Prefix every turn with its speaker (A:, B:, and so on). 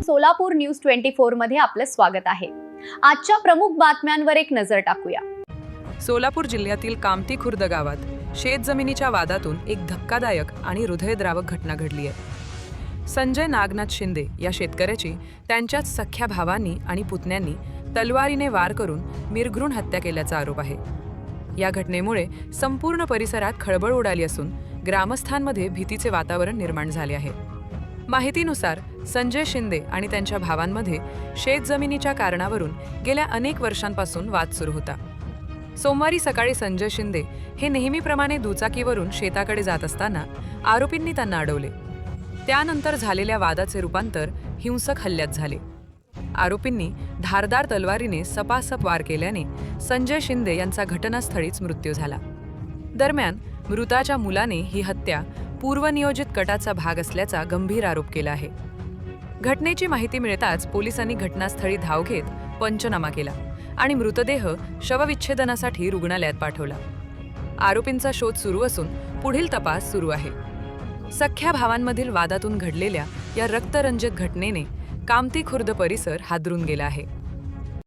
A: Solapur news 24 मध्ये आपलं स्वागत आहे। आजच्या प्रमुख बातम्यांवर एक नजर टाकूया।
B: सोलापूर जिल्ह्यातील कामती खुर्द गावात शेतजमिनीच्या वादातून एक धक्कादायक आणि हृदयद्रावक घटना घडली आहे। संजय नागनाथ शिंदे या शेतकऱ्याची त्यांच्याच सख्ख्या भावांनी आणि पुतण्यांनी तलवारीने वार करून मिरघृण हत्या केल्याचा आरोप आहे। या घटनेमुळे संपूर्ण परिसरात खळबळ उडाली असून ग्रामस्थांमध्ये भीतीचे वातावरण निर्माण झाले आहे। माहितीनुसार संजय शिंदे आणि त्यांच्या भावांमध्ये शेतजमिनीच्या कारणावरून गेल्या अनेक वर्षांपासून वाद सुरू होता। सोमवारी सकाळी संजय शिंदे हे नेहमीप्रमाणे दुचाकीवरून शेताकडे जात असताना आरोपींनी त्यांना अडवले। त्यानंतर झालेल्या वादाचे रूपांतर हिंसक हल्ल्यात झाले। आरोपींनी धारदार तलवारीने सपासप वार केल्याने संजय शिंदे यांचा घटनास्थळीच मृत्यू झाला। दरम्यान मृताच्या मुलाने ही हत्या पूर्वनियोजित कटाचा भाग असल्याचा गंभीर आरोप केला आहे। घटनेची माहिती मिळताच पोलिसांनी घटनास्थळी धाव घेत पंचनामा केला आणि मृतदेह शवविच्छेदनासाठी रुग्णालयात पाठवला। आरोपींचा शोध सुरू असून पुढील तपास सुरू आहे। सख्ख्या भावांमधील वादातून घडलेल्या या रक्तरंजित घटनेने कामती खुर्द परिसर हादरून गेला आहे।